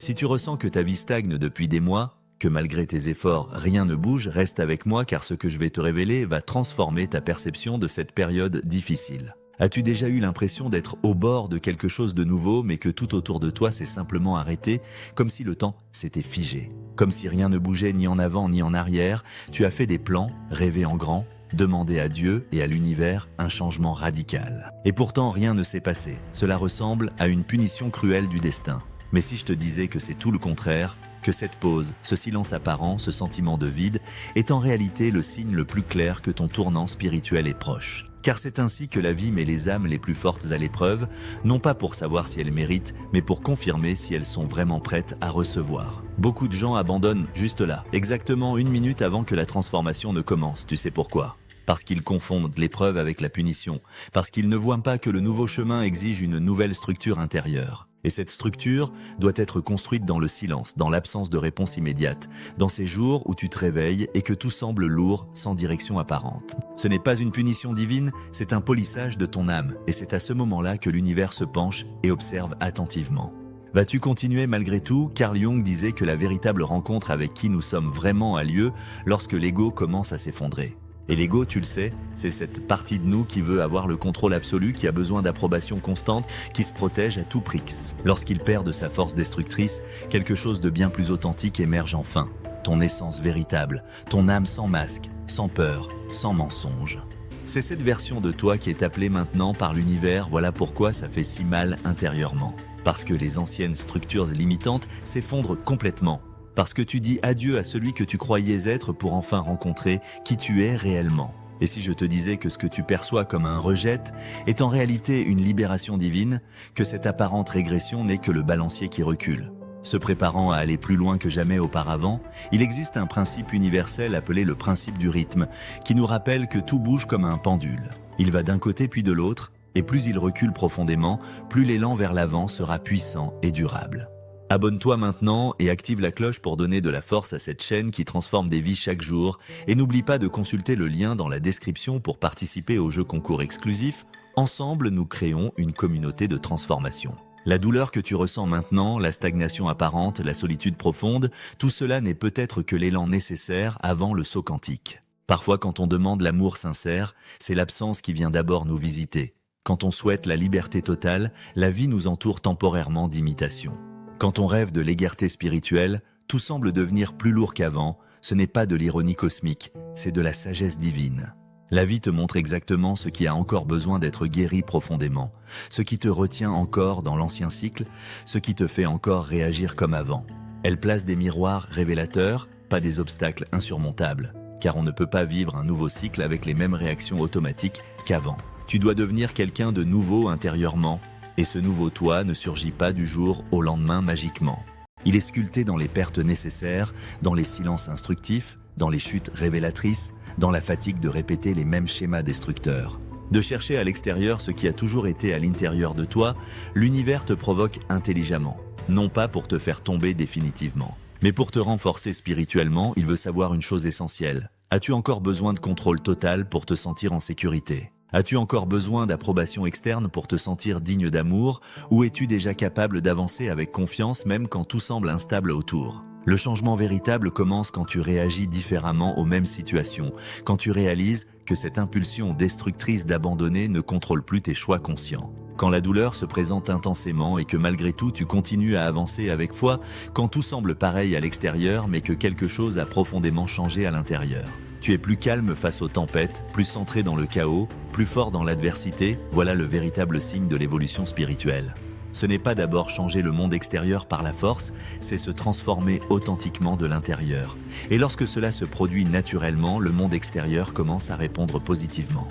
Si tu ressens que ta vie stagne depuis des mois, que malgré tes efforts, rien ne bouge, reste avec moi car ce que je vais te révéler va transformer ta perception de cette période difficile. As-tu déjà eu l'impression d'être au bord de quelque chose de nouveau, mais que tout autour de toi s'est simplement arrêté, comme si le temps s'était figé? Comme si rien ne bougeait ni en avant ni en arrière, tu as fait des plans, rêvé en grand, demandé à Dieu et à l'univers un changement radical. Et pourtant rien ne s'est passé, cela ressemble à une punition cruelle du destin. Mais si je te disais que c'est tout le contraire, que cette pause, ce silence apparent, ce sentiment de vide, est en réalité le signe le plus clair que ton tournant spirituel est proche. Car c'est ainsi que la vie met les âmes les plus fortes à l'épreuve, non pas pour savoir si elles méritent, mais pour confirmer si elles sont vraiment prêtes à recevoir. Beaucoup de gens abandonnent juste là, exactement 1 minute avant que la transformation ne commence. Tu sais pourquoi ? Parce qu'ils confondent l'épreuve avec la punition, parce qu'ils ne voient pas que le nouveau chemin exige une nouvelle structure intérieure. Et cette structure doit être construite dans le silence, dans l'absence de réponse immédiate, dans ces jours où tu te réveilles et que tout semble lourd, sans direction apparente. Ce n'est pas une punition divine, c'est un polissage de ton âme, et c'est à ce moment-là que l'univers se penche et observe attentivement. Vas-tu continuer malgré tout? Carl Jung disait que la véritable rencontre avec qui nous sommes vraiment a lieu lorsque l'ego commence à s'effondrer. Et l'ego, tu le sais, c'est cette partie de nous qui veut avoir le contrôle absolu, qui a besoin d'approbation constante, qui se protège à tout prix. Lorsqu'il perd de sa force destructrice, quelque chose de bien plus authentique émerge enfin. Ton essence véritable, ton âme sans masque, sans peur, sans mensonge. C'est cette version de toi qui est appelée maintenant par l'univers, voilà pourquoi ça fait si mal intérieurement. Parce que les anciennes structures limitantes s'effondrent complètement. Parce que tu dis adieu à celui que tu croyais être pour enfin rencontrer qui tu es réellement. Et si je te disais que ce que tu perçois comme un rejet est en réalité une libération divine, que cette apparente régression n'est que le balancier qui recule. Se préparant à aller plus loin que jamais auparavant, il existe un principe universel appelé le principe du rythme, qui nous rappelle que tout bouge comme un pendule. Il va d'un côté puis de l'autre, et plus il recule profondément, plus l'élan vers l'avant sera puissant et durable. Abonne-toi maintenant et active la cloche pour donner de la force à cette chaîne qui transforme des vies chaque jour. Et n'oublie pas de consulter le lien dans la description pour participer au jeu concours exclusif. Ensemble, nous créons une communauté de transformation. La douleur que tu ressens maintenant, la stagnation apparente, la solitude profonde, tout cela n'est peut-être que l'élan nécessaire avant le saut quantique. Parfois, quand on demande l'amour sincère, c'est l'absence qui vient d'abord nous visiter. Quand on souhaite la liberté totale, la vie nous entoure temporairement d'imitations. Quand on rêve de l'égalité spirituelle, tout semble devenir plus lourd qu'avant, ce n'est pas de l'ironie cosmique, c'est de la sagesse divine. La vie te montre exactement ce qui a encore besoin d'être guéri profondément, ce qui te retient encore dans l'ancien cycle, ce qui te fait encore réagir comme avant. Elle place des miroirs révélateurs, pas des obstacles insurmontables, car on ne peut pas vivre un nouveau cycle avec les mêmes réactions automatiques qu'avant. Tu dois devenir quelqu'un de nouveau intérieurement, et ce nouveau toi ne surgit pas du jour au lendemain magiquement. Il est sculpté dans les pertes nécessaires, dans les silences instructifs, dans les chutes révélatrices, dans la fatigue de répéter les mêmes schémas destructeurs. De chercher à l'extérieur ce qui a toujours été à l'intérieur de toi, l'univers te provoque intelligemment, non pas pour te faire tomber définitivement, mais pour te renforcer spirituellement. Il veut savoir une chose essentielle. As-tu encore besoin de contrôle total pour te sentir en sécurité ? As-tu encore besoin d'approbation externe pour te sentir digne d'amour, ou es-tu déjà capable d'avancer avec confiance même quand tout semble instable autour ? Le changement véritable commence quand tu réagis différemment aux mêmes situations, quand tu réalises que cette impulsion destructrice d'abandonner ne contrôle plus tes choix conscients. Quand la douleur se présente intensément et que malgré tout tu continues à avancer avec foi, quand tout semble pareil à l'extérieur mais que quelque chose a profondément changé à l'intérieur. Tu es plus calme face aux tempêtes, plus centré dans le chaos, plus fort dans l'adversité, voilà le véritable signe de l'évolution spirituelle. Ce n'est pas d'abord changer le monde extérieur par la force, c'est se transformer authentiquement de l'intérieur. Et lorsque cela se produit naturellement, le monde extérieur commence à répondre positivement.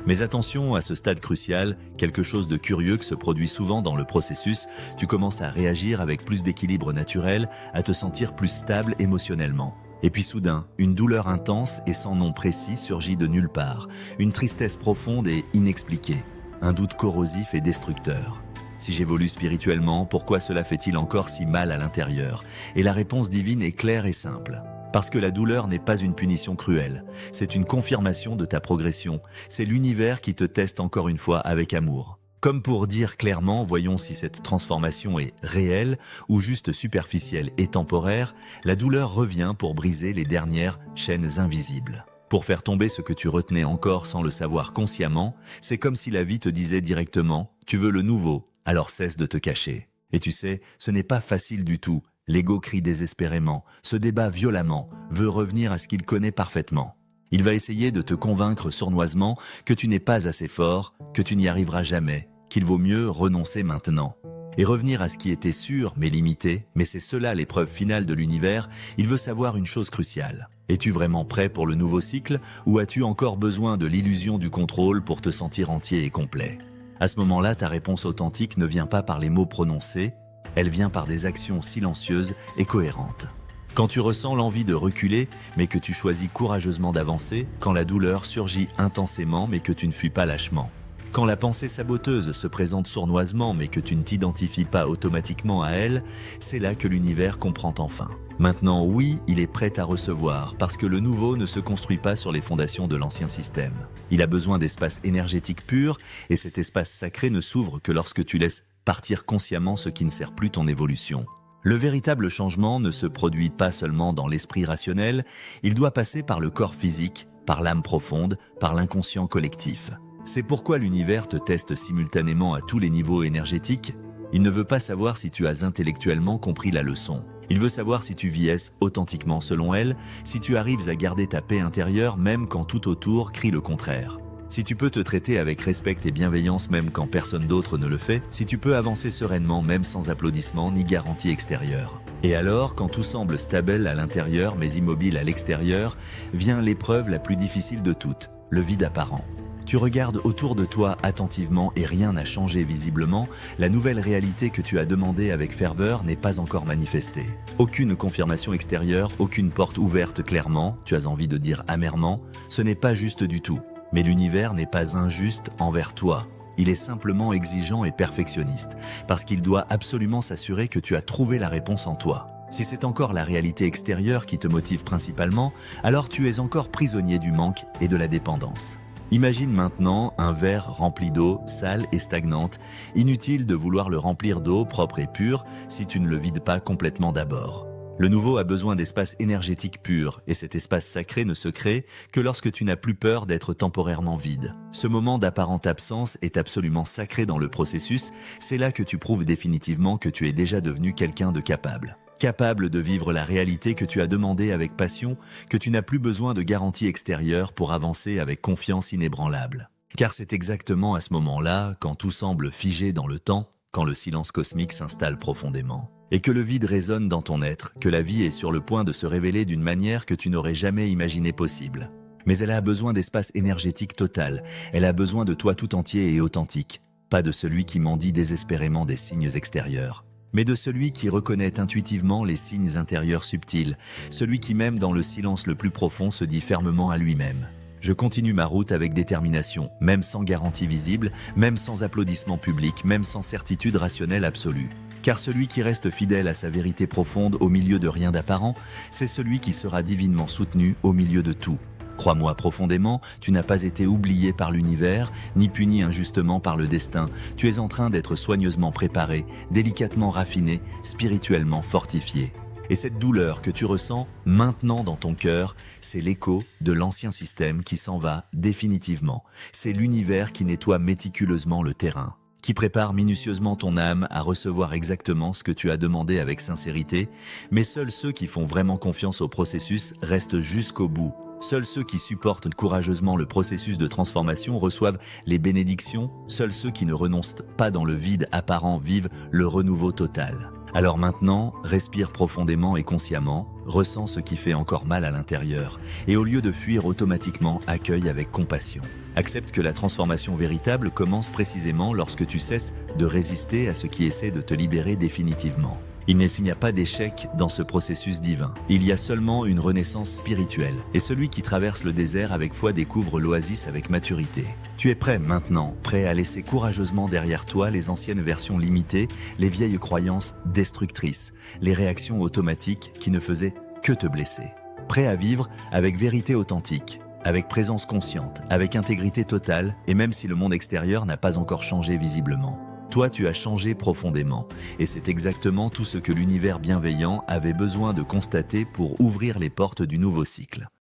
Mais attention à ce stade crucial, quelque chose de curieux qui se produit souvent dans le processus, tu commences à réagir avec plus d'équilibre naturel, à te sentir plus stable émotionnellement. Et puis soudain, une douleur intense et sans nom précis surgit de nulle part, une tristesse profonde et inexpliquée, un doute corrosif et destructeur. Si j'évolue spirituellement, pourquoi cela fait-il encore si mal à l'intérieur ? Et la réponse divine est claire et simple. Parce que la douleur n'est pas une punition cruelle, c'est une confirmation de ta progression, c'est l'univers qui te teste encore une fois avec amour. Comme pour dire clairement, voyons si cette transformation est réelle ou juste superficielle et temporaire, la douleur revient pour briser les dernières chaînes invisibles. Pour faire tomber ce que tu retenais encore sans le savoir consciemment, c'est comme si la vie te disait directement « tu veux le nouveau, alors cesse de te cacher ». Et tu sais, ce n'est pas facile du tout. L'ego crie désespérément, se débat violemment, veut revenir à ce qu'il connaît parfaitement. Il va essayer de te convaincre sournoisement que tu n'es pas assez fort, que tu n'y arriveras jamais, qu'il vaut mieux renoncer maintenant. Et revenir à ce qui était sûr mais limité, mais c'est cela l'épreuve finale de l'univers, il veut savoir une chose cruciale. Es-tu vraiment prêt pour le nouveau cycle ou as-tu encore besoin de l'illusion du contrôle pour te sentir entier et complet? À ce moment-là, ta réponse authentique ne vient pas par les mots prononcés, elle vient par des actions silencieuses et cohérentes. Quand tu ressens l'envie de reculer, mais que tu choisis courageusement d'avancer, quand la douleur surgit intensément, mais que tu ne fuis pas lâchement. Quand la pensée saboteuse se présente sournoisement, mais que tu ne t'identifies pas automatiquement à elle, c'est là que l'univers comprend enfin. Maintenant, oui, il est prêt à recevoir, parce que le nouveau ne se construit pas sur les fondations de l'ancien système. Il a besoin d'espace énergétique pur, et cet espace sacré ne s'ouvre que lorsque tu laisses partir consciemment ce qui ne sert plus ton évolution. Le véritable changement ne se produit pas seulement dans l'esprit rationnel, il doit passer par le corps physique, par l'âme profonde, par l'inconscient collectif. C'est pourquoi l'univers te teste simultanément à tous les niveaux énergétiques. Il ne veut pas savoir si tu as intellectuellement compris la leçon. Il veut savoir si tu vis authentiquement selon elle, si tu arrives à garder ta paix intérieure même quand tout autour crie le contraire. Si tu peux te traiter avec respect et bienveillance même quand personne d'autre ne le fait, si tu peux avancer sereinement même sans applaudissements ni garantie extérieure. Et alors, quand tout semble stable à l'intérieur mais immobile à l'extérieur, vient l'épreuve la plus difficile de toutes, le vide apparent. Tu regardes autour de toi attentivement et rien n'a changé visiblement, la nouvelle réalité que tu as demandée avec ferveur n'est pas encore manifestée. Aucune confirmation extérieure, aucune porte ouverte clairement, tu as envie de dire amèrement, ce n'est pas juste du tout. Mais l'univers n'est pas injuste envers toi. Il est simplement exigeant et perfectionniste, parce qu'il doit absolument s'assurer que tu as trouvé la réponse en toi. Si c'est encore la réalité extérieure qui te motive principalement, alors tu es encore prisonnier du manque et de la dépendance. Imagine maintenant un verre rempli d'eau, sale et stagnante. Inutile de vouloir le remplir d'eau propre et pure si tu ne le vides pas complètement d'abord. Le nouveau a besoin d'espace énergétique pur, et cet espace sacré ne se crée que lorsque tu n'as plus peur d'être temporairement vide. Ce moment d'apparente absence est absolument sacré dans le processus, c'est là que tu prouves définitivement que tu es déjà devenu quelqu'un de capable. Capable de vivre la réalité que tu as demandée avec passion, que tu n'as plus besoin de garanties extérieures pour avancer avec confiance inébranlable. Car c'est exactement à ce moment-là, quand tout semble figé dans le temps, quand le silence cosmique s'installe profondément. Et que le vide résonne dans ton être, que la vie est sur le point de se révéler d'une manière que tu n'aurais jamais imaginé possible. Mais elle a besoin d'espace énergétique total, elle a besoin de toi tout entier et authentique, pas de celui qui mendie désespérément des signes extérieurs, mais de celui qui reconnaît intuitivement les signes intérieurs subtils, celui qui même dans le silence le plus profond se dit fermement à lui-même. Je continue ma route avec détermination, même sans garantie visible, même sans applaudissement public, même sans certitude rationnelle absolue. Car celui qui reste fidèle à sa vérité profonde au milieu de rien d'apparent, c'est celui qui sera divinement soutenu au milieu de tout. Crois-moi profondément, tu n'as pas été oublié par l'univers, ni puni injustement par le destin. Tu es en train d'être soigneusement préparé, délicatement raffiné, spirituellement fortifié. Et cette douleur que tu ressens maintenant dans ton cœur, c'est l'écho de l'ancien système qui s'en va définitivement. C'est l'univers qui nettoie méticuleusement le terrain, qui prépare minutieusement ton âme à recevoir exactement ce que tu as demandé avec sincérité, mais seuls ceux qui font vraiment confiance au processus restent jusqu'au bout. Seuls ceux qui supportent courageusement le processus de transformation reçoivent les bénédictions, seuls ceux qui ne renoncent pas dans le vide apparent vivent le renouveau total. Alors maintenant, respire profondément et consciemment, ressens ce qui fait encore mal à l'intérieur, et au lieu de fuir automatiquement, accueille avec compassion. Accepte que la transformation véritable commence précisément lorsque tu cesses de résister à ce qui essaie de te libérer définitivement. Il n'y a pas d'échec dans ce processus divin. Il y a seulement une renaissance spirituelle. Et celui qui traverse le désert avec foi découvre l'oasis avec maturité. Tu es prêt maintenant, prêt à laisser courageusement derrière toi les anciennes versions limitées, les vieilles croyances destructrices, les réactions automatiques qui ne faisaient que te blesser. Prêt à vivre avec vérité authentique, avec présence consciente, avec intégrité totale, et même si le monde extérieur n'a pas encore changé visiblement. Toi, tu as changé profondément, et c'est exactement tout ce que l'univers bienveillant avait besoin de constater pour ouvrir les portes du nouveau cycle.